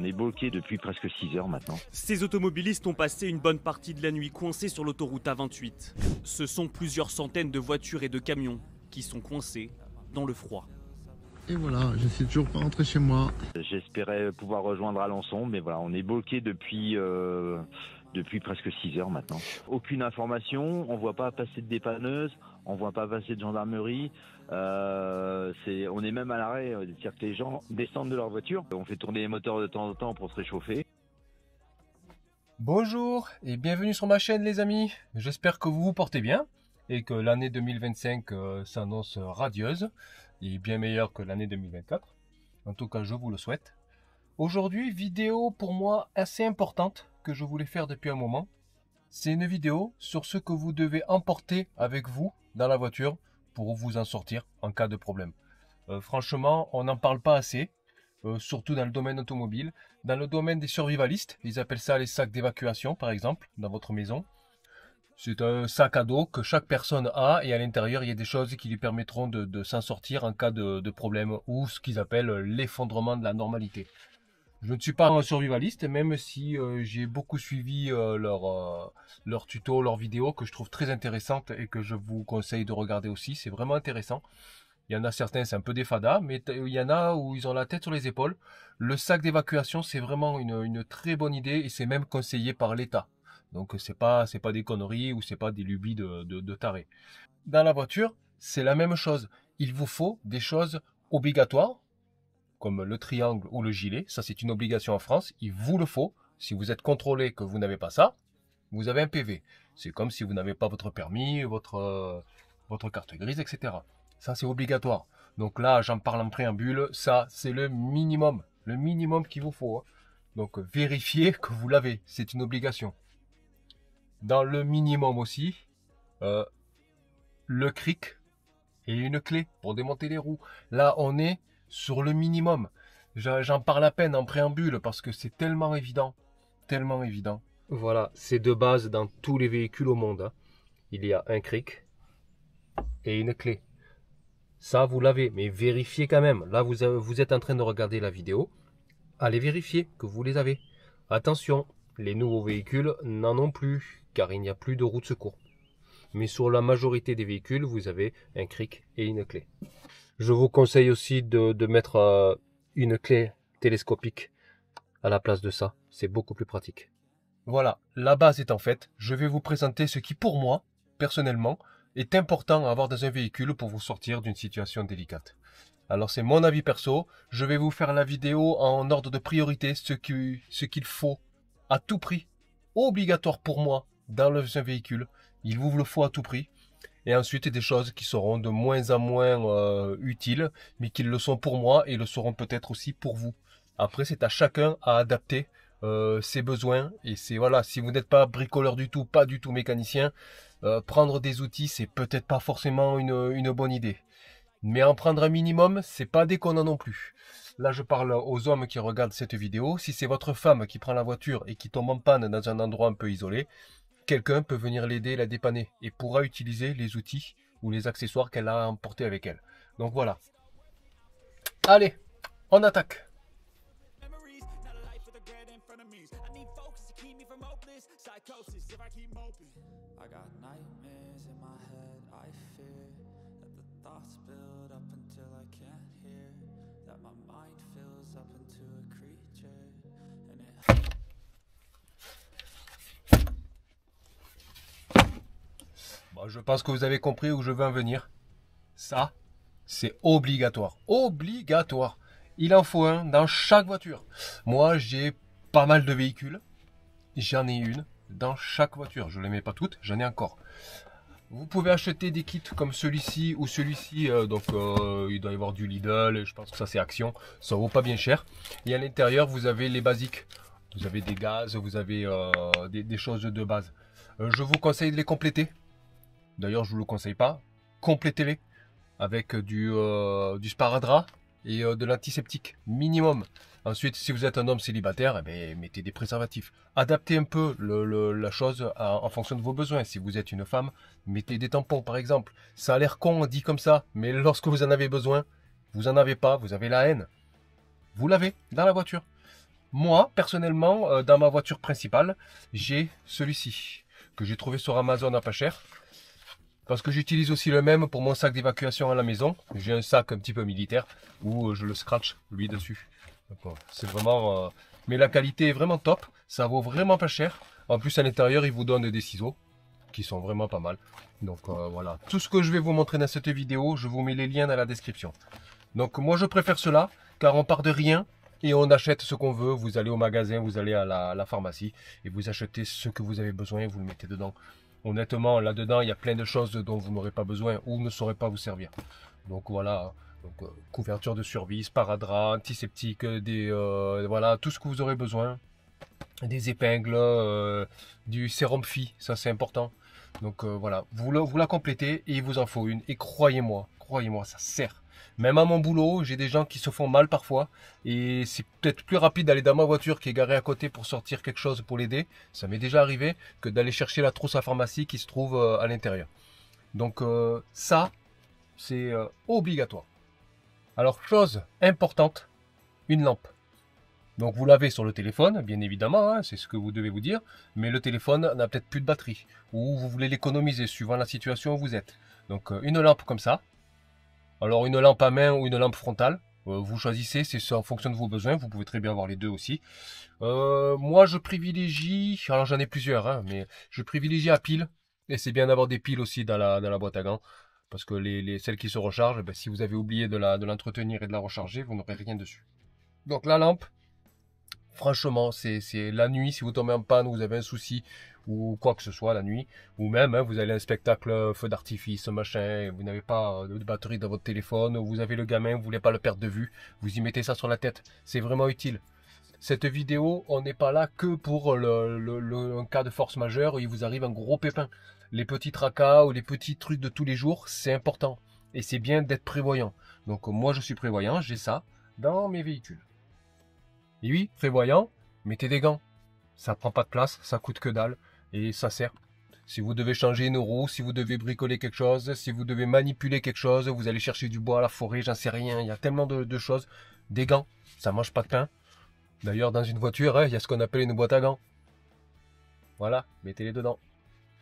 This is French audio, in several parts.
On est bloqué depuis presque 6 heures maintenant. Ces automobilistes ont passé une bonne partie de la nuit coincés sur l'autoroute A28. Ce sont plusieurs centaines de voitures et de camions qui sont coincés dans le froid. Et voilà, je suis toujours pas rentré chez moi. J'espérais pouvoir rejoindre Alençon, mais voilà, on est bloqué depuis presque 6 heures maintenant. Aucune information, on voit pas passer de dépanneuse, on voit pas passer de gendarmerie. On est même à l'arrêt, c'est-à-dire que les gens descendent de leur voiture. On fait tourner les moteurs de temps en temps pour se réchauffer. Bonjour et bienvenue sur ma chaîne les amis. J'espère que vous vous portez bien et que l'année 2025 s'annonce radieuse et bien meilleure que l'année 2024. En tout cas, je vous le souhaite. Aujourd'hui, vidéo pour moi assez importante que je voulais faire depuis un moment. C'est une vidéo sur ce que vous devez emporter avec vous dans la voiture pour vous en sortir en cas de problème. Franchement, on n'en parle pas assez, surtout dans le domaine automobile. Dans le domaine des survivalistes, ils appellent ça les sacs d'évacuation par exemple, dans votre maison. C'est un sac à dos que chaque personne a et à l'intérieur, il y a des choses qui lui permettront de s'en sortir en cas de problème ou ce qu'ils appellent l'effondrement de la normalité. Je ne suis pas un survivaliste, même si j'ai beaucoup suivi leurs tutos, leurs vidéos que je trouve très intéressantes et que je vous conseille de regarder aussi. C'est vraiment intéressant. Il y en a certains, c'est un peu des fadas, mais il y en a où ils ont la tête sur les épaules. Le sac d'évacuation, c'est vraiment une très bonne idée et c'est même conseillé par l'État. Donc c'est pas des conneries ou c'est pas des lubies de tarés. Dans la voiture, c'est la même chose. Il vous faut des choses obligatoires, comme le triangle ou le gilet. Ça, c'est une obligation en France. Il vous le faut. Si vous êtes contrôlé que vous n'avez pas ça, vous avez un PV. C'est comme si vous n'avez pas votre permis, votre carte grise, etc. Ça, c'est obligatoire. Donc là, j'en parle en préambule. Ça, c'est le minimum qu'il vous faut. Hein. Donc, vérifiez que vous l'avez. C'est une obligation. Dans le minimum aussi, le cric et une clé pour démonter les roues. Là, on est sur le minimum. J'en parle à peine en préambule parce que c'est tellement évident. Tellement évident. Voilà, c'est de base dans tous les véhicules au monde. Hein. Il y a un cric et une clé. Ça, vous l'avez, mais vérifiez quand même. Là, vous êtes en train de regarder la vidéo. Allez vérifier que vous les avez. Attention, les nouveaux véhicules n'en ont plus, car il n'y a plus de roue de secours. Mais sur la majorité des véhicules, vous avez un cric et une clé. Je vous conseille aussi de mettre une clé télescopique à la place de ça. C'est beaucoup plus pratique. Voilà, la base étant faite, je vais vous présenter ce qui, pour moi, personnellement, est important à avoir dans un véhicule pour vous sortir d'une situation délicate. Alors c'est mon avis perso, je vais vous faire la vidéo en ordre de priorité, ce qu'il faut à tout prix, obligatoire pour moi, dans un véhicule. Il vous le faut à tout prix. Et ensuite des choses qui seront de moins en moins utiles, mais qui le sont pour moi et le seront peut-être aussi pour vous. Après, c'est à chacun à adapter ses besoins. Et c'est voilà, si vous n'êtes pas bricoleur du tout, pas du tout mécanicien, prendre des outils, c'est peut-être pas forcément une bonne idée. Mais en prendre un minimum, c'est pas déconnant non plus. Là, je parle aux hommes qui regardent cette vidéo. Si c'est votre femme qui prend la voiture et qui tombe en panne dans un endroit un peu isolé, quelqu'un peut venir l'aider, la dépanner et pourra utiliser les outils ou les accessoires qu'elle a emportés avec elle. Donc voilà. Allez, on attaque. Bon, je pense que vous avez compris où je veux en venir. Ça, c'est obligatoire. Obligatoire. Il en faut un dans chaque voiture. Moi, j'ai pas mal de véhicules. J'en ai une dans chaque voiture. Je ne les mets pas toutes, j'en ai encore. Vous pouvez acheter des kits comme celui-ci ou celui-ci. Il doit y avoir du Lidl. Je pense que ça, c'est Action. Ça vaut pas bien cher. Et à l'intérieur, vous avez les basiques. Vous avez des gaz, vous avez des choses de base. Je vous conseille de les compléter. D'ailleurs, je ne vous le conseille pas. Complétez-les avec du sparadrap et de l'antiseptique minimum. Ensuite, si vous êtes un homme célibataire, eh bien, mettez des préservatifs. Adaptez un peu la chose en fonction de vos besoins. Si vous êtes une femme, mettez des tampons par exemple. Ça a l'air con dit comme ça, mais lorsque vous en avez besoin, vous en avez pas, vous avez la haine. Vous l'avez dans la voiture. Moi, personnellement, dans ma voiture principale, j'ai celui-ci, que j'ai trouvé sur Amazon à pas cher. Parce que j'utilise aussi le même pour mon sac d'évacuation à la maison. J'ai un sac un petit peu militaire où je le scratch, lui, dessus. C'est vraiment... Mais la qualité est vraiment top. Ça vaut vraiment pas cher. En plus, à l'intérieur, il vous donne des ciseaux qui sont vraiment pas mal. Donc voilà. Tout ce que je vais vous montrer dans cette vidéo, je vous mets les liens dans la description. Donc moi, je préfère cela, car on part de rien et on achète ce qu'on veut. Vous allez au magasin, vous allez à la pharmacie et vous achetez ce que vous avez besoin et vous le mettez dedans. Honnêtement, là-dedans, il y a plein de choses dont vous n'aurez pas besoin ou ne saurez pas vous servir. Donc voilà, donc, couverture de survie, sparadrap, antiseptique, voilà, tout ce que vous aurez besoin. Des épingles, du sérum phi, ça c'est important. Donc voilà, vous la complétez et il vous en faut une. Et croyez-moi, ça sert. Même à mon boulot, j'ai des gens qui se font mal parfois. Et c'est peut-être plus rapide d'aller dans ma voiture qui est garée à côté pour sortir quelque chose pour l'aider. Ça m'est déjà arrivé que d'aller chercher la trousse à pharmacie qui se trouve à l'intérieur. Donc ça, c'est obligatoire. Alors chose importante, une lampe. Donc vous l'avez sur le téléphone, bien évidemment, hein, c'est ce que vous devez vous dire. Mais le téléphone n'a peut-être plus de batterie. Ou vous voulez l'économiser suivant la situation où vous êtes. Donc une lampe comme ça. Alors une lampe à main ou une lampe frontale, vous choisissez, c'est en fonction de vos besoins, vous pouvez très bien avoir les deux aussi. Moi je privilégie, alors j'en ai plusieurs, hein, mais je privilégie à pile, et c'est bien d'avoir des piles aussi dans la boîte à gants, parce que celles qui se rechargent, ben, si vous avez oublié de l'entretenir et de la recharger, vous n'aurez rien dessus. Donc la lampe, franchement, c'est la nuit, si vous tombez en panne, vous avez un souci, ou quoi que ce soit la nuit, ou même vous allez à un spectacle feu d'artifice, machin, vous n'avez pas de batterie dans votre téléphone, vous avez le gamin, vous voulez pas le perdre de vue, vous y mettez ça sur la tête, c'est vraiment utile. Cette vidéo, on n'est pas là que pour un cas de force majeure où il vous arrive un gros pépin. Les petits tracas ou les petits trucs de tous les jours, c'est important. Et c'est bien d'être prévoyant. Donc moi je suis prévoyant, j'ai ça dans mes véhicules. Et oui, prévoyant, mettez des gants. Ça prend pas de place, ça coûte que dalle et ça sert. Si vous devez changer une roue, si vous devez bricoler quelque chose, si vous devez manipuler quelque chose, vous allez chercher du bois à la forêt, j'en sais rien. Il y a tellement de choses. Des gants, ça mange pas de pain. D'ailleurs, dans une voiture, hein, il y a ce qu'on appelle une boîte à gants. Voilà, mettez-les dedans.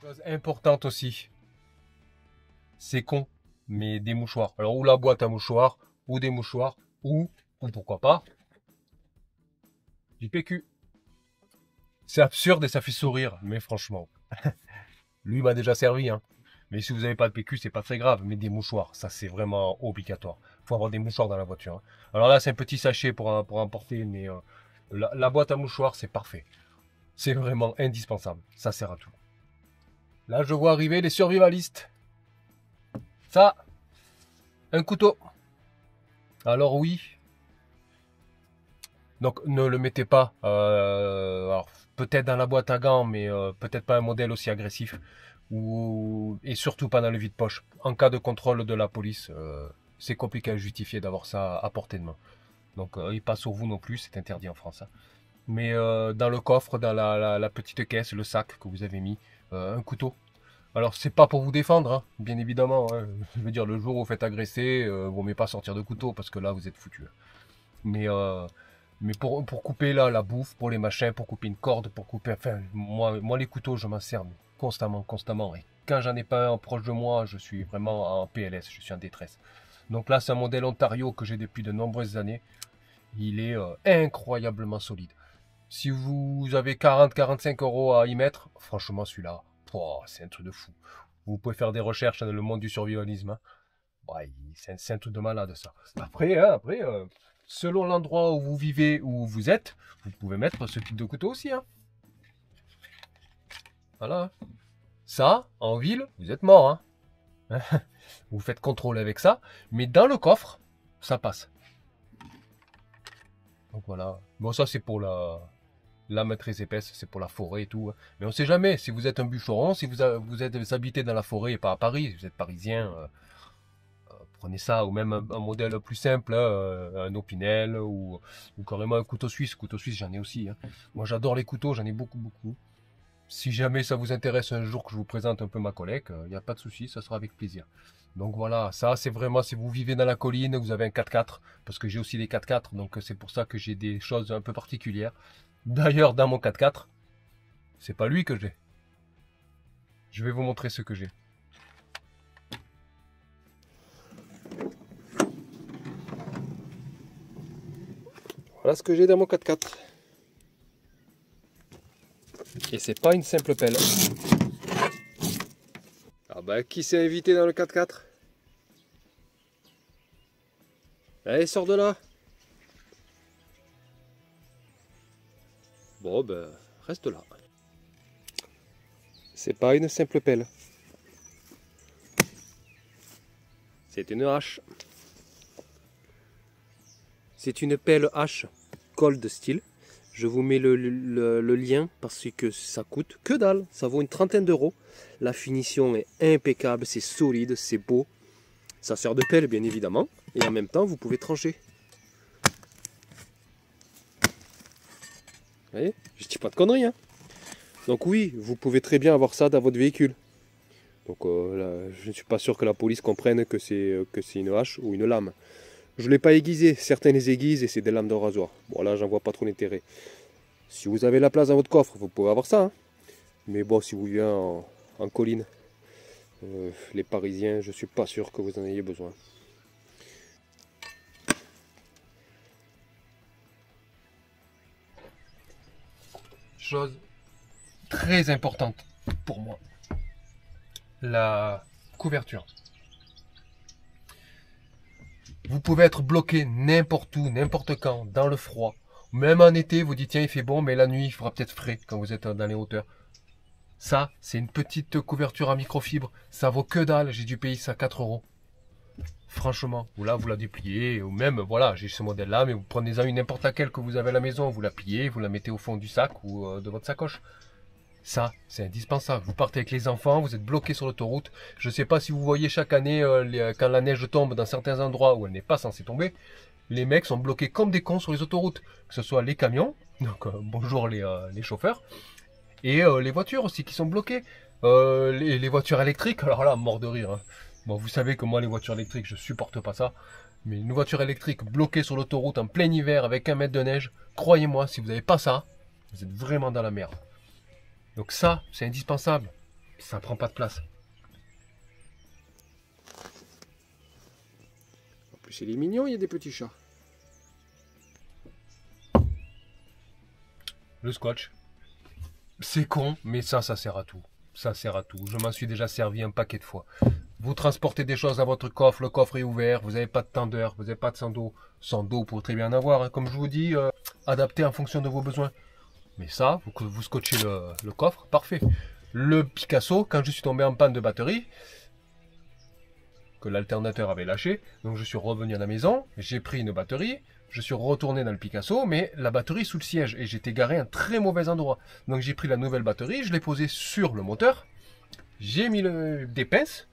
Chose importante aussi, c'est con, mais des mouchoirs. Alors, ou la boîte à mouchoirs, ou des mouchoirs, ou pourquoi pas, du PQ. C'est absurde et ça fait sourire, mais franchement, lui m'a déjà servi, hein. Mais si vous n'avez pas de PQ, c'est pas très grave. Mais des mouchoirs, ça c'est vraiment obligatoire. Il faut avoir des mouchoirs dans la voiture, hein. Alors là, c'est un petit sachet pour emporter, mais la boîte à mouchoirs, c'est parfait. C'est vraiment indispensable. Ça sert à tout. Là, je vois arriver les survivalistes. Ça, un couteau. Alors oui. Donc ne le mettez pas, alors peut-être dans la boîte à gants, mais peut-être pas un modèle aussi agressif, et surtout pas dans le vide-poche. En cas de contrôle de la police, c'est compliqué à justifier d'avoir ça à portée de main. Donc il pas sur vous non plus, c'est interdit en France. Hein. Mais dans le coffre, dans la petite caisse, le sac que vous avez mis, un couteau. Alors c'est pas pour vous défendre, hein, bien évidemment. Hein. Je veux dire, le jour où vous faites agresser, vous ne pouvez pas sortir de couteau parce que là vous êtes foutu. Mais pour couper là, la bouffe, pour les machins, pour couper une corde, pour couper... Enfin, moi les couteaux, je m'en sers constamment. Et quand j'en ai pas un proche de moi, je suis vraiment en PLS, je suis en détresse. Donc là, c'est un modèle Ontario que j'ai depuis de nombreuses années. Il est incroyablement solide. Si vous avez 40-45 € à y mettre, franchement celui-là, c'est un truc de fou. Vous pouvez faire des recherches dans le monde du survivalisme. Hein. Ouais, c'est un truc de malade ça. Après, selon l'endroit où vous vivez, où vous êtes, vous pouvez mettre ce type de couteau aussi. Hein. Voilà. Ça, en ville, vous êtes mort. Hein. Vous faites contrôle avec ça. Mais dans le coffre, ça passe. Donc voilà. Bon, ça c'est pour la lame très épaisse, c'est pour la forêt et tout. Hein. Mais on sait jamais. Si vous êtes un bûcheron, si vous habitez dans la forêt et pas à Paris, si vous êtes parisien... prenez ça, ou même un modèle plus simple, un Opinel, ou carrément un couteau suisse. Couteau suisse, j'en ai aussi. Hein. Moi, j'adore les couteaux, j'en ai beaucoup. Si jamais ça vous intéresse un jour que je vous présente un peu ma collecte, il n'y a pas de souci, ça sera avec plaisir. Donc voilà, ça c'est vraiment si vous vivez dans la colline, vous avez un 4x4, parce que j'ai aussi des 4x4, donc c'est pour ça que j'ai des choses un peu particulières. D'ailleurs, dans mon 4x4, c'est pas lui que j'ai. Je vais vous montrer ce que j'ai. Voilà ce que j'ai dans mon 4x4. Et c'est pas une simple pelle. Ah bah qui s'est invité dans le 4x4? Allez, sors de là. Bon ben, reste là. C'est pas une simple pelle. C'est une hache. C'est une pelle hache Cold Steel. Je vous mets le lien parce que ça coûte que dalle. Ça vaut une trentaine d'euros. La finition est impeccable, c'est solide, c'est beau. Ça sert de pelle bien évidemment. Et en même temps, vous pouvez trancher. Vous voyez, je dis pas de conneries. Hein. Donc oui, vous pouvez très bien avoir ça dans votre véhicule. Donc là, je ne suis pas sûr que la police comprenne que c'est une hache ou une lame. Je ne l'ai pas aiguisé, certains les aiguisent et c'est des lames de rasoir. Bon là, j'en vois pas trop l'intérêt. Si vous avez la place dans votre coffre, vous pouvez avoir ça. Hein. Mais bon, si vous vivez en colline, les Parisiens, je ne suis pas sûr que vous en ayez besoin. Chose très importante pour moi, la couverture. Vous pouvez être bloqué n'importe où, n'importe quand, dans le froid. Même en été, vous dites tiens il fait bon, mais la nuit il fera peut-être frais quand vous êtes dans les hauteurs. Ça, c'est une petite couverture en microfibre. Ça vaut que dalle, j'ai dû payer ça 4 €. Franchement, ou là vous la dépliez, ou même, voilà, j'ai ce modèle-là, mais vous prenez-en une n'importe laquelle que vous avez à la maison, vous la pliez, vous la mettez au fond du sac ou de votre sacoche. Ça, c'est indispensable. Vous partez avec les enfants, vous êtes bloqué sur l'autoroute. Je ne sais pas si vous voyez chaque année, quand la neige tombe dans certains endroits où elle n'est pas censée tomber, les mecs sont bloqués comme des cons sur les autoroutes. Que ce soit les camions, donc bonjour les chauffeurs, et les voitures aussi qui sont bloquées. Les voitures électriques, alors là, mort de rire. Hein. Bon, vous savez que moi, les voitures électriques, je supporte pas ça. Mais une voiture électrique bloquée sur l'autoroute en plein hiver avec 1 mètre de neige, croyez-moi, si vous n'avez pas ça, vous êtes vraiment dans la merde. Donc ça, c'est indispensable. Ça prend pas de place. En plus, il est mignon, il y a des petits chats. Le scotch. C'est con, mais ça sert à tout. Ça sert à tout. Je m'en suis déjà servi un paquet de fois. Vous transportez des choses dans votre coffre, le coffre est ouvert, vous n'avez pas de tendeur, vous n'avez pas de sando. Sando, vous pouvez très bien en avoir, hein. Comme je vous dis, adapté en fonction de vos besoins. Mais ça, vous scotchez le coffre, parfait. Le Picasso, quand je suis tombé en panne de batterie, que l'alternateur avait lâché, donc je suis revenu à la maison, j'ai pris une batterie, je suis retourné dans le Picasso, mais la batterie sous le siège, et j'étais garé à un très mauvais endroit. Donc j'ai pris la nouvelle batterie, je l'ai posée sur le moteur, j'ai mis des pinces,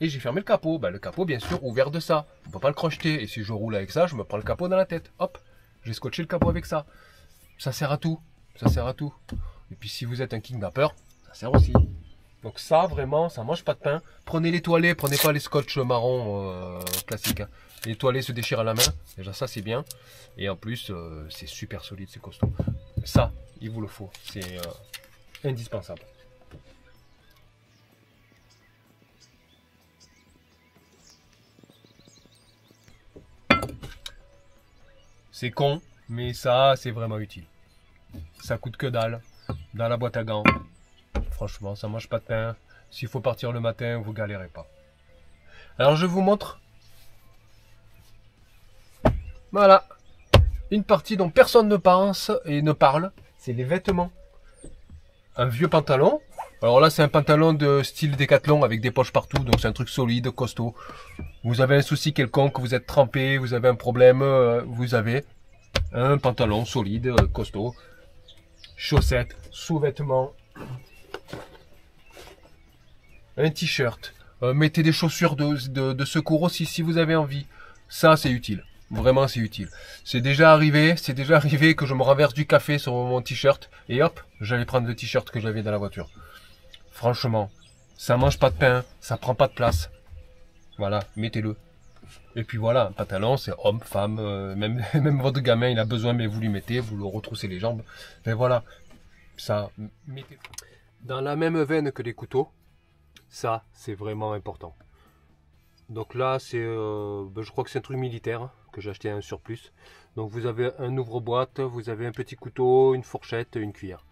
et j'ai fermé le capot. Ben, le capot, bien sûr, ouvert de ça. On ne peut pas le crocheter, et si je roule avec ça, je me prends le capot dans la tête. Hop, j'ai scotché le capot avec ça. Ça sert à tout. Ça sert à tout. Et puis si vous êtes un kidnapper, ça sert aussi. Donc ça, vraiment, ça mange pas de pain. Prenez les toilets, prenez pas les scotch marron classiques. Hein. Les toilets se déchirent à la main. Déjà ça, c'est bien. Et en plus, c'est super solide, c'est costaud. Ça, il vous le faut. C'est indispensable. C'est con, mais ça, c'est vraiment utile. Ça coûte que dalle. Dans la boîte à gants. Franchement, ça mange pas de pain. S'il faut partir le matin, vous galérez pas. Alors, je vous montre. Voilà. Une partie dont personne ne pense et ne parle. C'est les vêtements. Un vieux pantalon. Alors là, c'est un pantalon de style Décathlon avec des poches partout. Donc, c'est un truc solide, costaud. Vous avez un souci quelconque, vous êtes trempé, vous avez un problème, vous avez un pantalon solide, costaud. Chaussettes, sous-vêtements, un t-shirt, mettez des chaussures de secours aussi si vous avez envie. Ça, c'est utile. Vraiment, c'est utile. C'est déjà arrivé que je me renverse du café sur mon t-shirt et hop, j'allais prendre le t-shirt que j'avais dans la voiture. Franchement, ça mange pas de pain, ça prend pas de place. Voilà, mettez-le. Et puis voilà, un pantalon, c'est homme, femme, même votre gamin, il a besoin, mais vous lui mettez, vous le retroussez les jambes. Mais voilà, ça, mettez. Dans la même veine que les couteaux, ça, c'est vraiment important. Donc là, c'est, je crois que c'est un truc militaire que j'ai acheté un surplus. Donc vous avez un ouvre-boîte, vous avez un petit couteau, une fourchette, une cuillère.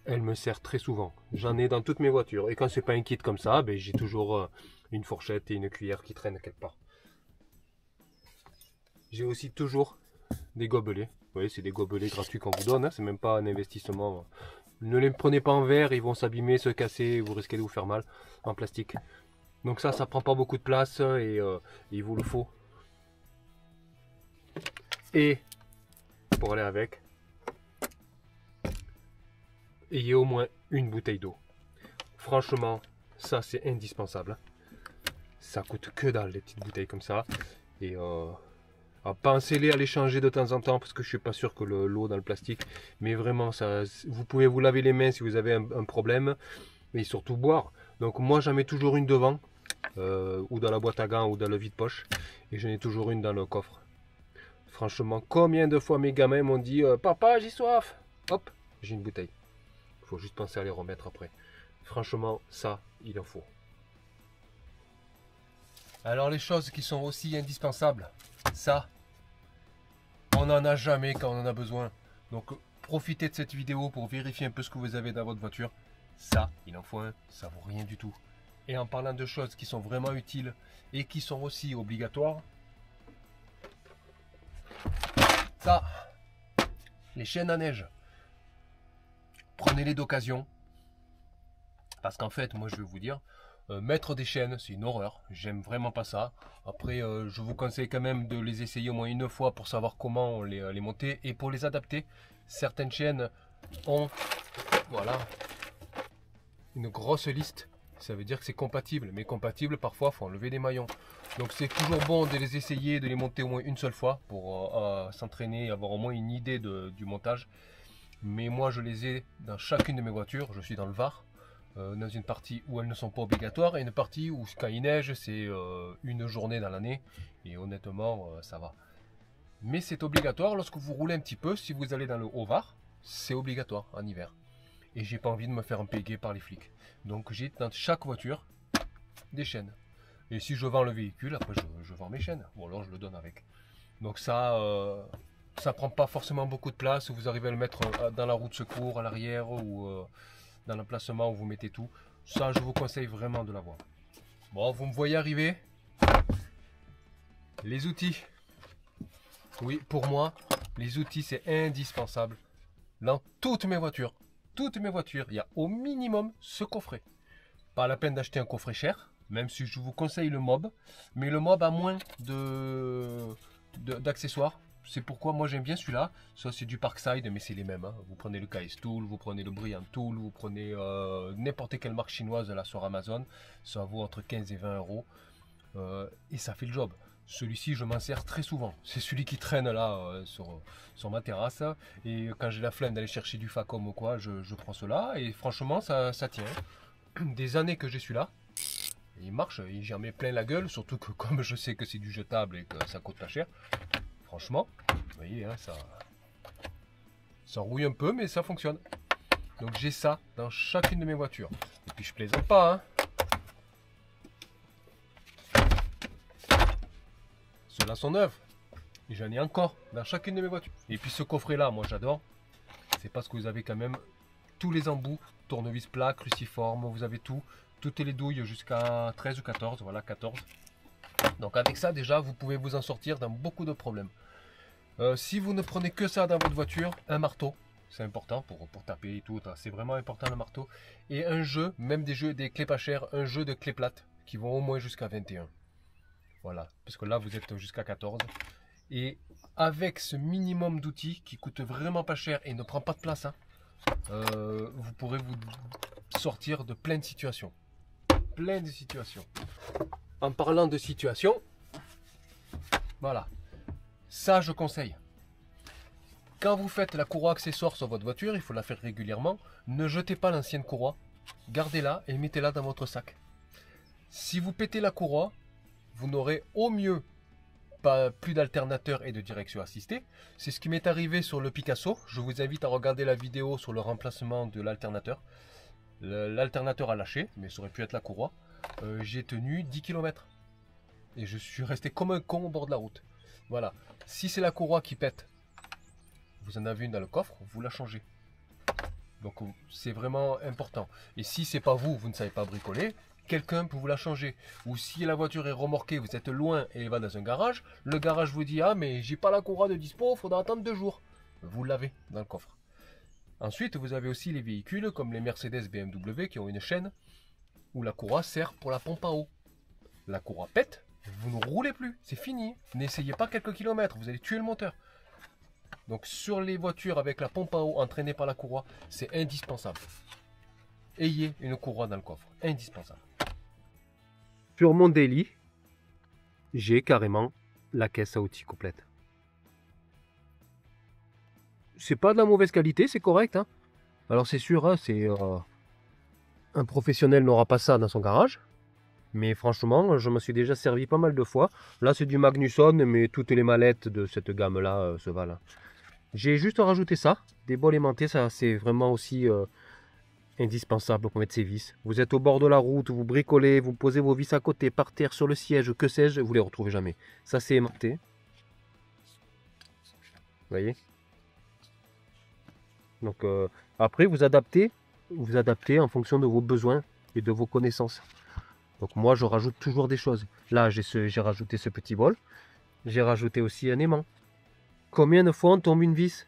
Elle me sert très souvent. J'en ai dans toutes mes voitures. Et quand c'est pas un kit comme ça, ben, j'ai toujours une fourchette et une cuillère qui traînent quelque part. J'ai aussi toujours des gobelets. Vous voyez, c'est des gobelets gratuits qu'on vous donne. Hein. C'est même pas un investissement. Ne les prenez pas en verre, ils vont s'abîmer, se casser, vous risquez de vous faire mal en plastique. Donc ça prend pas beaucoup de place et il vous le faut. Et pour aller avec, ayez au moins une bouteille d'eau. Franchement, ça c'est indispensable. Ça coûte que dalle les petites bouteilles comme ça. Et pensez-les à les changer de temps en temps parce que je suis pas sûr que l'eau dans le plastique. Mais vraiment, ça, vous pouvez vous laver les mains si vous avez un problème. Et surtout boire. Donc moi j'en mets toujours une devant. Ou dans la boîte à gants ou dans le vide-poche. Et j'en ai toujours une dans le coffre. Franchement, combien de fois mes gamins m'ont dit papa, j'ai soif. Hop, j'ai une bouteille. Il faut juste penser à les remettre après. Franchement, ça, il en faut. Alors les choses qui sont aussi indispensables, ça, on n'en a jamais quand on en a besoin. Donc profitez de cette vidéo pour vérifier un peu ce que vous avez dans votre voiture. Ça, il en faut un, ça vaut rien du tout. Et en parlant de choses qui sont vraiment utiles et qui sont aussi obligatoires, ça, les chaînes à neige, prenez-les d'occasion. Parce qu'en fait, moi je vais vous dire, mettre des chaînes, c'est une horreur. J'aime vraiment pas ça. Après, je vous conseille quand même de les essayer au moins une fois pour savoir comment les monter. Et pour les adapter, certaines chaînes ont, voilà, une grosse liste. Ça veut dire que c'est compatible. Mais compatible, parfois, il faut enlever des maillons. Donc c'est toujours bon de les essayer, de les monter au moins une seule fois pour s'entraîner et avoir au moins une idée du montage. Mais moi, je les ai dans chacune de mes voitures. Je suis dans le Var. Dans une partie où elles ne sont pas obligatoires et une partie où quand il neige c'est une journée dans l'année et honnêtement ça va. Mais c'est obligatoire lorsque vous roulez un petit peu. Si vous allez dans le Haut-Var, c'est obligatoire en hiver et j'ai pas envie de me faire impéguer par les flics, donc j'ai dans chaque voiture des chaînes et si je vends le véhicule après je vends mes chaînes ou alors je le donne avec. Donc ça prend pas forcément beaucoup de place. Vous arrivez à le mettre dans la roue de secours à l'arrière ou dans l'emplacement où vous mettez tout. Ça, je vous conseille vraiment de l'avoir. Bon, vous me voyez arriver. Les outils. Oui, pour moi, les outils, c'est indispensable. Dans toutes mes voitures, il y a au minimum ce coffret. Pas la peine d'acheter un coffret cher, même si je vous conseille le Mob. Mais le Mob a moins d'accessoires. C'est pourquoi moi j'aime bien celui-là. Ça c'est du Parkside, mais c'est les mêmes. Hein. Vous prenez le KS Tool, vous prenez le Brilliant Tool, vous prenez n'importe quelle marque chinoise là sur Amazon. Ça vaut entre 15 et 20 euros. Et ça fait le job. Celui-ci je m'en sers très souvent. C'est celui qui traîne là sur ma terrasse. Et quand j'ai la flemme d'aller chercher du Facom ou quoi, je prends cela. Et franchement ça tient. Des années que j'ai celui-là. Il marche, j'en mets plein la gueule. Surtout que comme je sais que c'est du jetable et que ça coûte pas cher. Franchement, vous voyez, hein, ça rouille un peu, mais ça fonctionne. Donc j'ai ça dans chacune de mes voitures. Et puis je plaisante pas. Hein. Ceux-là sont neufs. Et j'en ai encore dans chacune de mes voitures. Et puis ce coffret-là, moi j'adore. C'est parce que vous avez quand même tous les embouts, tournevis plat, cruciforme, vous avez tout. Toutes les douilles jusqu'à 13 ou 14, voilà 14. Donc avec ça déjà vous pouvez vous en sortir dans beaucoup de problèmes. Si vous ne prenez que ça dans votre voiture, un marteau, c'est important pour taper et tout, c'est vraiment important le marteau. Et un jeu, même des clés pas chères, un jeu de clés plates qui vont au moins jusqu'à 21. Voilà, parce que là vous êtes jusqu'à 14. Et avec ce minimum d'outils qui coûte vraiment pas cher et ne prend pas de place, hein, vous pourrez vous sortir de plein de situations. En parlant de situation, voilà, Ça, je conseille. Quand vous faites la courroie accessoire sur votre voiture, il faut la faire régulièrement. Ne jetez pas l'ancienne courroie. Gardez-la et mettez-la dans votre sac. Si vous pétez la courroie, vous n'aurez au mieux pas plus d'alternateur et de direction assistée. C'est ce qui m'est arrivé sur le Picasso. Je vous invite à regarder la vidéo sur le remplacement de l'alternateur. L'alternateur a lâché, mais ça aurait pu être la courroie. J'ai tenu 10 km. Et je suis resté comme un con au bord de la route. Voilà. Si c'est la courroie qui pète, vous en avez une dans le coffre, vous la changez. Donc c'est vraiment important. Et si c'est pas vous, vous ne savez pas bricoler, quelqu'un peut vous la changer. Ou si la voiture est remorquée, vous êtes loin et elle va dans un garage, le garage vous dit « Ah mais j'ai pas la courroie de dispo, il faudra attendre 2 jours ». Vous l'avez dans le coffre. Ensuite, vous avez aussi les véhicules comme les Mercedes BMW qui ont une chaîne où la courroie sert pour la pompe à eau. La courroie pète, vous ne roulez plus, c'est fini. N'essayez pas quelques kilomètres, vous allez tuer le moteur. Donc sur les voitures avec la pompe à eau entraînée par la courroie, c'est indispensable. Ayez une courroie dans le coffre, indispensable. Sur mon daily, j'ai carrément la caisse à outils complète. C'est pas de la mauvaise qualité, c'est correct. Hein. Alors c'est sûr, hein, un professionnel n'aura pas ça dans son garage. Mais franchement, je me suis déjà servi pas mal de fois. Là, c'est du Magnusson, mais toutes les mallettes de cette gamme-là se valent. J'ai juste rajouté ça, des bols aimantés, ça c'est vraiment aussi indispensable pour mettre ses vis. Vous êtes au bord de la route, vous bricolez, vous posez vos vis à côté, par terre, sur le siège, que sais-je, vous les retrouvez jamais. Ça c'est aimanté. Vous voyez? Donc après vous adaptez en fonction de vos besoins et de vos connaissances. Donc moi je rajoute toujours des choses. Là j'ai rajouté ce petit bol. J'ai rajouté aussi un aimant. Combien de fois on tombe une vis?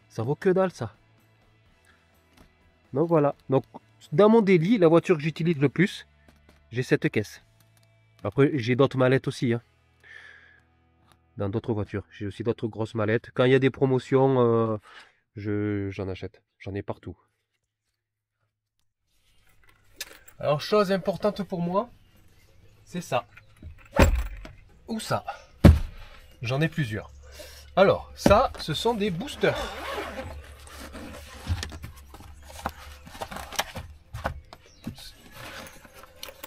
Ça vaut que dalle ça. Donc voilà. Donc dans mon daily, la voiture que j'utilise le plus, j'ai cette caisse. Après j'ai d'autres mallettes aussi. Hein. Dans d'autres voitures. J'ai aussi d'autres grosses mallettes. Quand il y a des promotions, j'en achète. J'en ai partout. Alors, chose importante pour moi, c'est ça. Ou ça. J'en ai plusieurs. Alors, ça, ce sont des boosters.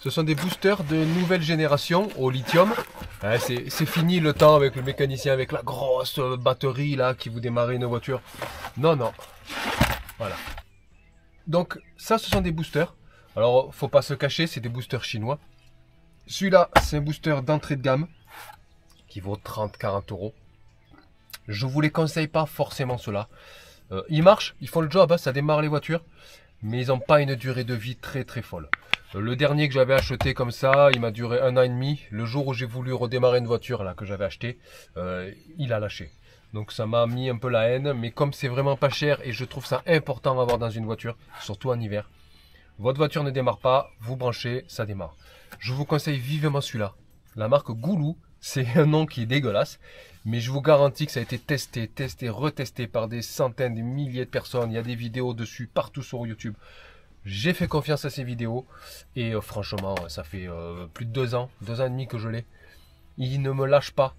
Ce sont des boosters de nouvelle génération au lithium. Ouais, c'est fini le temps avec le mécanicien, avec la grosse batterie là qui vous démarre une voiture. Non, non. Voilà. Donc, ça, ce sont des boosters. Alors, faut pas se cacher, c'est des boosters chinois. Celui-là, c'est un booster d'entrée de gamme qui vaut 30-40 euros. Je vous les conseille pas forcément ceux-là. Ils marchent, ils font le job, hein, ça démarre les voitures, mais ils n'ont pas une durée de vie très très folle. Le dernier que j'avais acheté comme ça, il m'a duré 1 an et demi. Le jour où j'ai voulu redémarrer une voiture là que j'avais acheté, il a lâché. Donc ça m'a mis un peu la haine, mais comme c'est vraiment pas cher et je trouve ça important à avoir dans une voiture, surtout en hiver. Votre voiture ne démarre pas, vous branchez, ça démarre. Je vous conseille vivement celui-là. La marque Goulou, c'est un nom qui est dégueulasse, mais je vous garantis que ça a été testé, retesté par des centaines, des milliers de personnes. Il y a des vidéos dessus partout sur YouTube. J'ai fait confiance à ces vidéos et franchement, ça fait plus de 2 ans, 2 ans et demi que je l'ai. Il ne me lâche pas.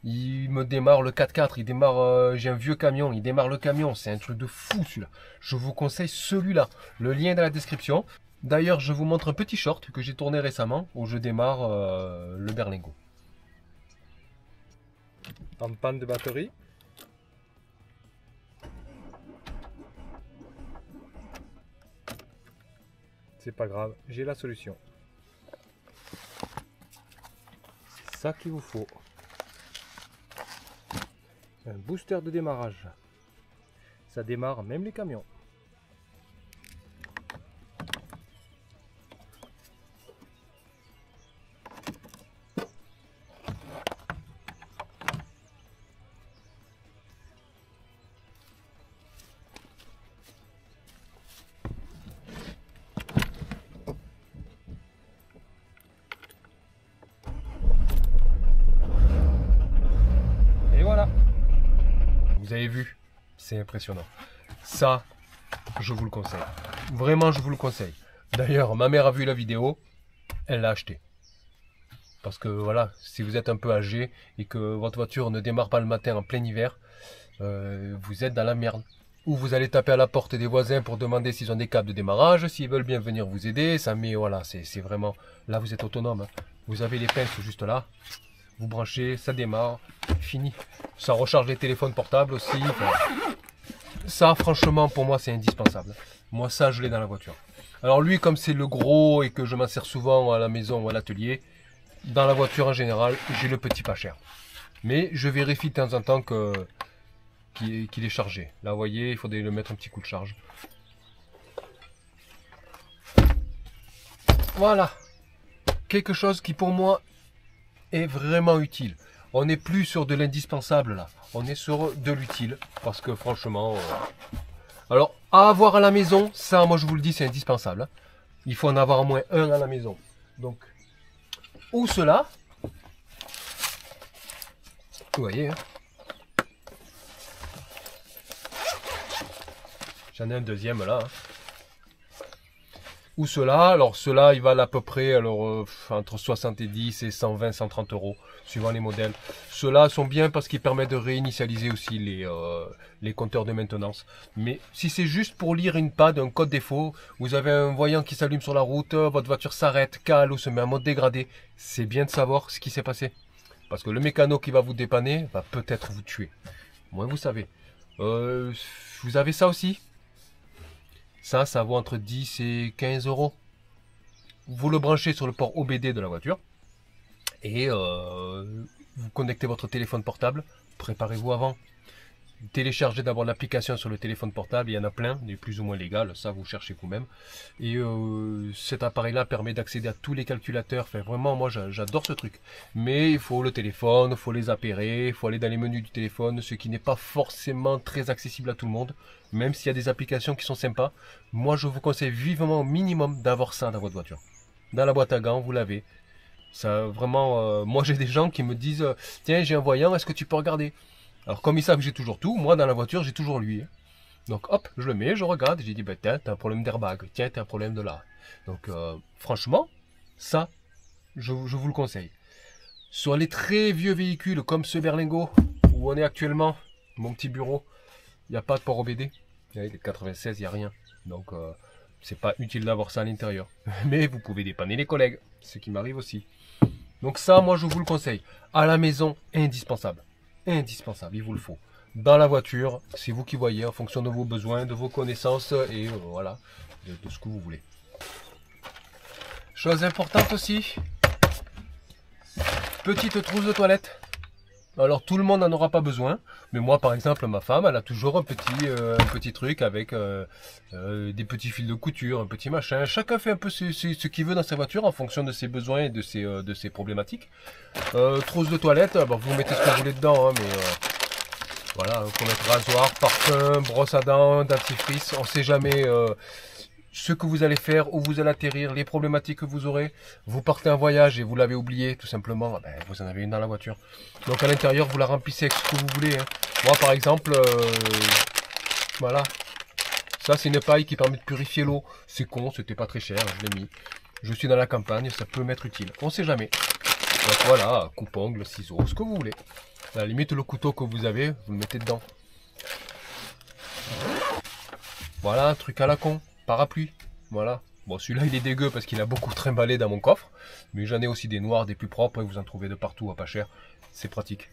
Il me démarre le 4x4, il démarre, j'ai un vieux camion, il démarre le camion, c'est un truc de fou celui-là. Je vous conseille celui-là, le lien est dans la description. D'ailleurs, je vous montre un petit short que j'ai tourné récemment où je démarre le Berlingo. En panne de batterie. C'est pas grave, j'ai la solution. C'est ça qu'il vous faut. Un booster de démarrage. Ça démarre même les camions. Et voilà. Vous avez vu, c'est impressionnant. Ça, je vous le conseille. Vraiment, je vous le conseille. D'ailleurs, ma mère a vu la vidéo, elle l'a acheté. Parce que voilà, si vous êtes un peu âgé et que votre voiture ne démarre pas le matin en plein hiver, vous êtes dans la merde. Ou vous allez taper à la porte des voisins pour demander s'ils ont des câbles de démarrage, s'ils veulent bien venir vous aider. Ça met, voilà, c'est vraiment... Là, vous êtes autonome. Hein. Vous avez les pinces juste là. Vous branchez, ça démarre. Fini. Ça recharge les téléphones portables aussi. Enfin, ça, franchement, pour moi, c'est indispensable. Moi, ça, je l'ai dans la voiture. Alors lui, comme c'est le gros et que je m'en sers souvent à la maison ou à l'atelier, dans la voiture en général, j'ai le petit pas cher. Mais je vérifie de temps en temps qu'il est chargé. Là, vous voyez, il faudrait le mettre un petit coup de charge. Voilà. Quelque chose qui pour moi est vraiment utile. On n'est plus sur de l'indispensable là. On est sur de l'utile. Parce que franchement... Alors, à avoir à la maison, ça, moi je vous le dis, c'est indispensable. Hein. Il faut en avoir au moins un à la maison. Donc, ou cela. Vous voyez, hein. J'en ai un deuxième là. Hein. Ou cela, alors cela il valent à peu près entre 70 et 120, 130 euros, suivant les modèles. Ceux-là sont bien parce qu'ils permettent de réinitialiser aussi les compteurs de maintenance. Mais si c'est juste pour lire une panne, un code défaut, vous avez un voyant qui s'allume sur la route, votre voiture s'arrête, cale ou se met en mode dégradé, c'est bien de savoir ce qui s'est passé. Parce que le mécano qui va vous dépanner va peut-être vous tuer. Moi vous savez. Vous avez ça aussi ? Ça vaut entre 10 et 15 euros. Vous le branchez sur le port OBD de la voiture. Et vous connectez votre téléphone portable. Préparez-vous avant. Téléchargez d'abord l'application sur le téléphone portable. Il y en a plein, des plus ou moins légales. Ça, vous cherchez vous-même. Et cet appareil-là permet d'accéder à tous les calculateurs. Enfin, vraiment, moi, j'adore ce truc. Mais il faut le téléphone, il faut les appairer, il faut aller dans les menus du téléphone, ce qui n'est pas forcément très accessible à tout le monde. Même s'il y a des applications qui sont sympas. Moi, je vous conseille vivement au minimum d'avoir ça dans votre voiture. Dans la boîte à gants, vous l'avez. Ça, vraiment, moi, j'ai des gens qui me disent « Tiens, j'ai un voyant, est-ce que tu peux regarder ?» Alors comme ils savent que j'ai toujours tout, moi dans la voiture j'ai toujours lui. Donc hop, je le mets, je regarde, j'ai dit bah tiens, t'as un problème d'airbag, tiens, t'as un problème de là. Donc franchement, ça, je vous le conseille. Sur les très vieux véhicules comme ce Berlingo, où on est actuellement, mon petit bureau, il n'y a pas de port OBD. Il y a 96, il n'y a rien. Donc c'est pas utile d'avoir ça à l'intérieur. Mais vous pouvez dépanner les collègues, ce qui m'arrive aussi. Donc ça, moi je vous le conseille. À la maison, indispensable. Indispensable, il vous le faut. Dans la voiture, c'est vous qui voyez en fonction de vos besoins, de vos connaissances et voilà, de ce que vous voulez. Chose importante aussi, petite trousse de toilette. Alors tout le monde n'en aura pas besoin, mais moi par exemple ma femme elle a toujours un petit truc avec des petits fils de couture, un petit machin. Chacun fait un peu ce qu'il veut dans sa voiture en fonction de ses besoins et de ses problématiques. Trousse de toilette, vous mettez ce que vous voulez dedans, hein, mais voilà, vous pouvez mettre rasoir, parfum, brosse à dents, dentifrice, on ne sait jamais ce que vous allez faire, où vous allez atterrir, les problématiques que vous aurez. Vous partez en voyage et vous l'avez oublié, tout simplement, vous en avez une dans la voiture. Donc à l'intérieur, vous la remplissez avec ce que vous voulez. Hein. Moi, par exemple, voilà. Ça, c'est une paille qui permet de purifier l'eau. C'est con, c'était pas très cher, je l'ai mis. Je suis dans la campagne, ça peut m'être utile. On sait jamais. Donc voilà, coupe-ongles, ciseaux, ce que vous voulez. À la limite, le couteau que vous avez, vous le mettez dedans. Voilà, un truc à la con. Parapluie, voilà. Bon, celui-là, il est dégueu parce qu'il a beaucoup trimballé dans mon coffre. Mais j'en ai aussi des noirs, des plus propres, et vous en trouvez de partout à pas cher. C'est pratique.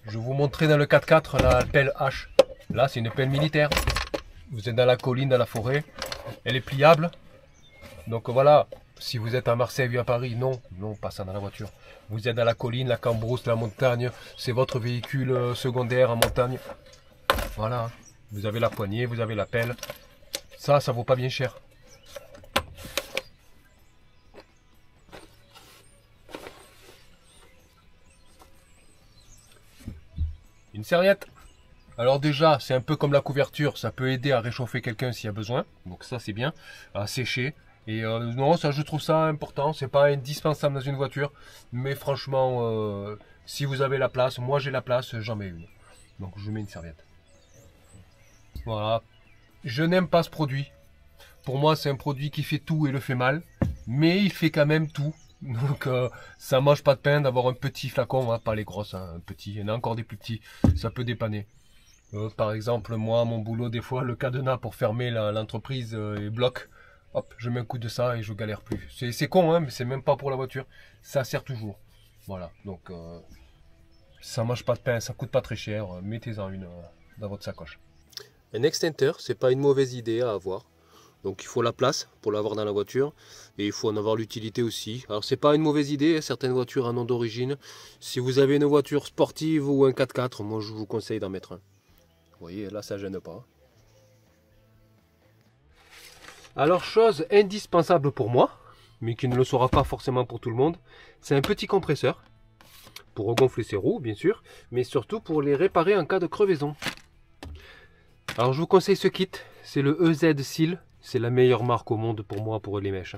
Je vous montrer dans le 4x4 la pelle hache. Là, c'est une pelle militaire. Vous êtes dans la colline, dans la forêt. Elle est pliable. Donc voilà, si vous êtes à Marseille ou à Paris, non, pas ça dans la voiture. Vous êtes dans la colline, la cambrousse, la montagne. C'est votre véhicule secondaire en montagne. Voilà. Vous avez la poignée, vous avez la pelle. Ça vaut pas bien cher. Une serviette. Alors déjà, c'est un peu comme la couverture. Ça peut aider à réchauffer quelqu'un s'il y a besoin. Donc ça, c'est bien. À sécher. Et non, ça, je trouve ça important. C'est pas indispensable dans une voiture. Mais franchement, si vous avez la place, moi j'ai la place, j'en mets une. Donc je mets une serviette. Voilà. Je n'aime pas ce produit. Pour moi, c'est un produit qui fait tout et le fait mal. mais il fait quand même tout. Donc ça mange pas de pain d'avoir un petit flacon, hein, pas les grosses, hein, un petit, il y en a encore des plus petits, ça peut dépanner. Par exemple, moi, à mon boulot, des fois, le cadenas pour fermer l'entreprise est bloque. Hop, je mets un coup de ça et je galère plus. C'est con, hein, mais c'est même pas pour la voiture. Ça sert toujours. Voilà, donc ça mange pas de pain, ça coûte pas très cher. Mettez-en une dans votre sacoche. Un extincteur, c'est pas une mauvaise idée à avoir. Donc il faut la place pour l'avoir dans la voiture et il faut en avoir l'utilité aussi. Alors c'est pas une mauvaise idée, certaines voitures en ont d'origine. Si vous avez une voiture sportive ou un 4x4, moi je vous conseille d'en mettre un. Vous voyez, là ça gêne pas. Alors chose indispensable pour moi, mais qui ne le sera pas forcément pour tout le monde, c'est un petit compresseur. Pour regonfler ses roues bien sûr, mais surtout pour les réparer en cas de crevaison. Alors je vous conseille ce kit, c'est le EZ Seal. C'est la meilleure marque au monde pour moi pour les mèches.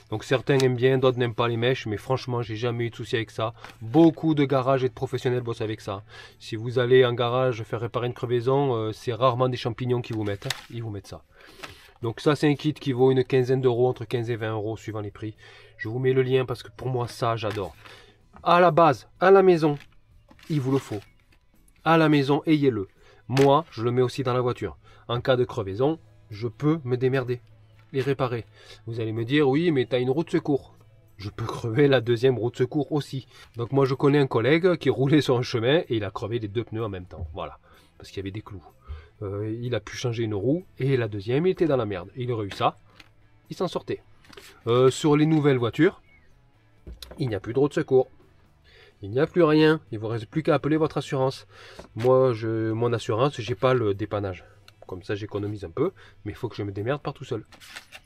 Donc certains aiment bien, d'autres n'aiment pas les mèches, mais franchement j'ai jamais eu de souci avec ça. Beaucoup de garages et de professionnels bossent avec ça. Si vous allez en garage faire réparer une crevaison, c'est rarement des champignons qu'ils vous mettent. Ils vous mettent ça. Donc ça c'est un kit qui vaut une quinzaine d'euros, entre 15 et 20 euros suivant les prix. Je vous mets le lien parce que pour moi ça j'adore. À la base, à la maison, il vous le faut. À la maison, ayez-le. Moi, je le mets aussi dans la voiture. En cas de crevaison, je peux me démerder et réparer. Vous allez me dire, oui, mais tu as une roue de secours. Je peux crever la deuxième roue de secours aussi. Donc moi, je connais un collègue qui roulait sur un chemin et il a crevé les deux pneus en même temps. Voilà, parce qu'il y avait des clous. Il a pu changer une roue et la deuxième, il était dans la merde. Il aurait eu ça, il s'en sortait. Sur les nouvelles voitures, il n'y a plus de roue de secours. Il n'y a plus rien. Il ne vous reste plus qu'à appeler votre assurance. Moi, mon assurance, j'ai pas le dépannage. Comme ça, j'économise un peu, mais il faut que je me démerde par tout seul.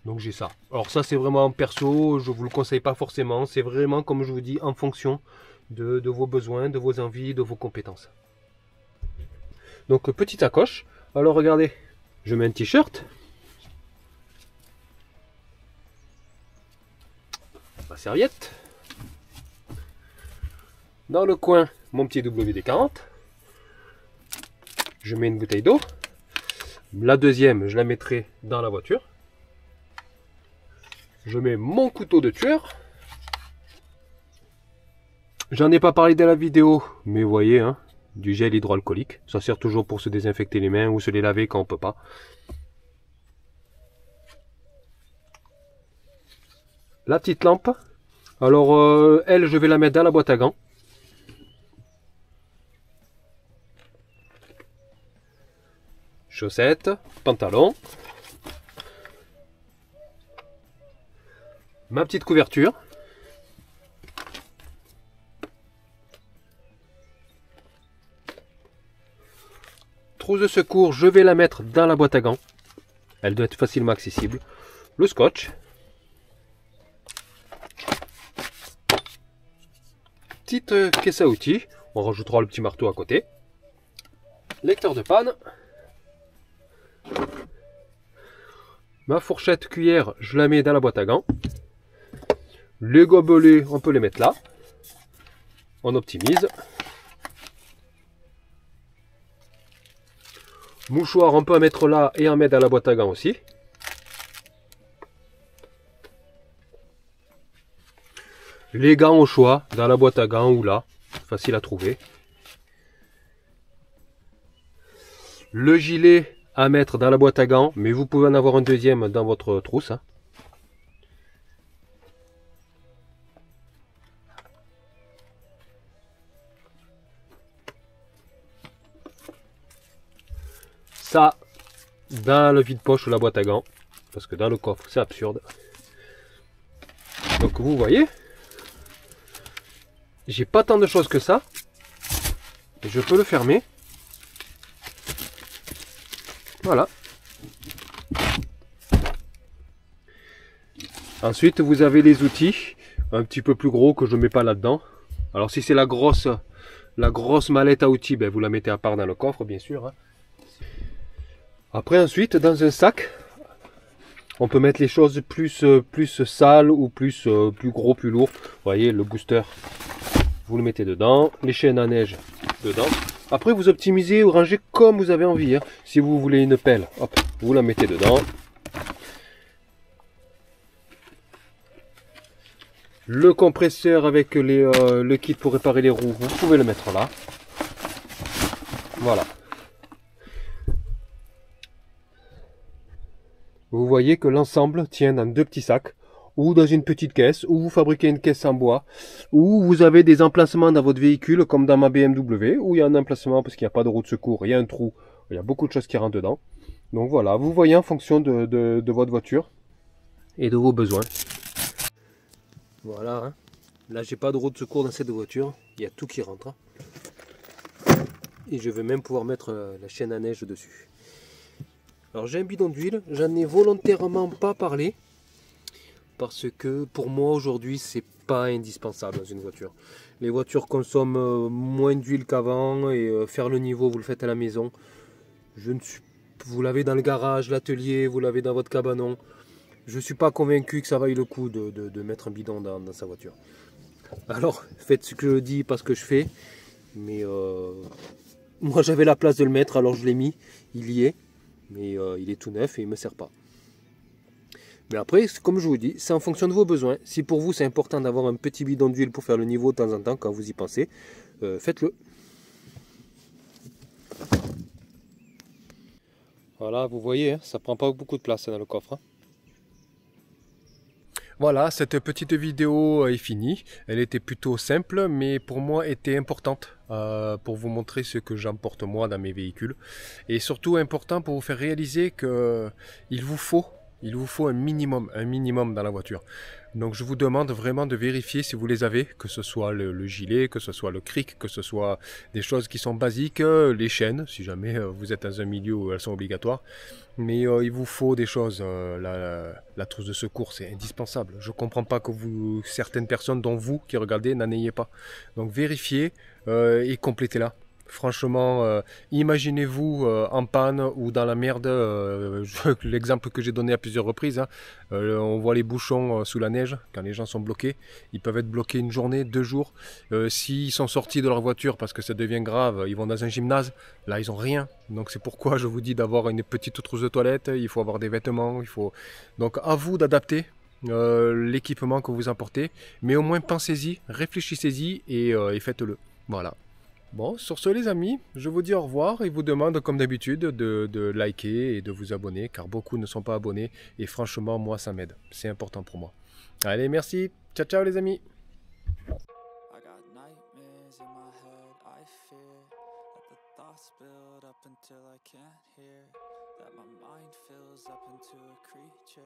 Donc j'ai ça. Alors ça, c'est vraiment perso, je vous le conseille pas forcément. C'est vraiment, comme je vous dis, en fonction de vos besoins, de vos envies, de vos compétences. Donc petite sacoche. Alors regardez, je mets un t-shirt. Ma serviette. Dans le coin, mon petit WD-40. Je mets une bouteille d'eau. La deuxième, je la mettrai dans la voiture. Je mets mon couteau de tueur. J'en ai pas parlé dans la vidéo, mais vous voyez, hein, du gel hydroalcoolique. Ça sert toujours pour se désinfecter les mains ou se les laver quand on peut pas. La petite lampe. Alors, elle, je vais la mettre dans la boîte à gants. Chaussettes, pantalon, ma petite couverture, trousse de secours, je vais la mettre dans la boîte à gants, elle doit être facilement accessible, le scotch, petite caisse à outils, on rajoutera le petit marteau à côté, lecteur de panne, ma fourchette cuillère, je la mets dans la boîte à gants. Les gobelets, on peut les mettre là. On optimise. Mouchoir, on peut en mettre là et en mettre dans la boîte à gants aussi. Les gants au choix, dans la boîte à gants ou là. Facile à trouver. Le gilet à mettre dans la boîte à gants, mais vous pouvez en avoir un deuxième dans votre trousse. Hein. Ça, dans le vide-poche ou la boîte à gants, parce que dans le coffre, c'est absurde. Donc vous voyez, j'ai pas tant de choses que ça, et je peux le fermer. Voilà. Ensuite, vous avez les outils, un petit peu plus gros que je ne mets pas là-dedans. Alors si c'est la grosse mallette à outils, ben, vous la mettez à part dans le coffre, bien sûr. Hein. Après, ensuite, dans un sac, on peut mettre les choses plus sales ou plus gros, plus lourd. Vous voyez, le booster, vous le mettez dedans, les chaînes à neige dedans. Après, vous optimisez ou rangez comme vous avez envie. Hein. Si vous voulez une pelle, hop, vous la mettez dedans. Le compresseur avec le kit pour réparer les roues, vous pouvez le mettre là. Voilà. Vous voyez que l'ensemble tient dans 2 petits sacs, ou dans une petite caisse, ou vous fabriquez une caisse en bois, ou vous avez des emplacements dans votre véhicule, comme dans ma BMW, où il y a un emplacement parce qu'il n'y a pas de roue de secours, il y a un trou, il y a beaucoup de choses qui rentrent dedans. Donc voilà, vous voyez en fonction de votre voiture et de vos besoins. Voilà, hein. Là j'ai pas de roue de secours dans cette voiture, il y a tout qui rentre. Et je vais même pouvoir mettre la chaîne à neige dessus. Alors j'ai un bidon d'huile, j'en ai volontairement pas parlé, parce que pour moi aujourd'hui c'est pas indispensable dans une voiture. Les voitures consomment moins d'huile qu'avant et faire le niveau vous le faites à la maison. Vous l'avez dans le garage, l'atelier, vous l'avez dans votre cabanon. Je ne suis pas convaincu que ça vaille le coup de mettre un bidon dans sa voiture. Alors faites ce que je dis, pas ce que je fais. Mais moi j'avais la place de le mettre, alors je l'ai mis, il y est. Mais il est tout neuf et il ne me sert pas. Mais après, comme je vous dis, c'est en fonction de vos besoins. Si pour vous c'est important d'avoir un petit bidon d'huile pour faire le niveau de temps en temps, quand vous y pensez, faites-le. Voilà, vous voyez, hein, ça prend pas beaucoup de place dans le coffre. Hein. Voilà, cette petite vidéo est finie. Elle était plutôt simple, mais pour moi était importante pour vous montrer ce que j'emporte moi dans mes véhicules. Et surtout important pour vous faire réaliser qu'il vous faut un minimum dans la voiture. Donc je vous demande vraiment de vérifier si vous les avez, que ce soit le gilet, que ce soit le cric, que ce soit des choses qui sont basiques, les chaînes, si jamais vous êtes dans un milieu où elles sont obligatoires. Mais il vous faut des choses, la trousse de secours c'est indispensable. Je ne comprends pas que certaines personnes, dont vous qui regardez, n'en ayez pas. Donc vérifiez et complétez-la. Franchement, imaginez-vous en panne ou dans la merde, l'exemple que j'ai donné à plusieurs reprises, hein, on voit les bouchons sous la neige, quand les gens sont bloqués, ils peuvent être bloqués une journée, 2 jours, s'ils sont sortis de leur voiture parce que ça devient grave, ils vont dans un gymnase, là ils n'ont rien, donc c'est pourquoi je vous dis d'avoir une petite trousse de toilette, il faut avoir des vêtements, donc à vous d'adapter l'équipement que vous emportez, mais au moins pensez-y, réfléchissez-y et faites-le, voilà. Bon, sur ce les amis, je vous dis au revoir et vous demande comme d'habitude de liker et de vous abonner car beaucoup ne sont pas abonnés et franchement moi ça m'aide, c'est important pour moi. Allez merci, ciao ciao les amis.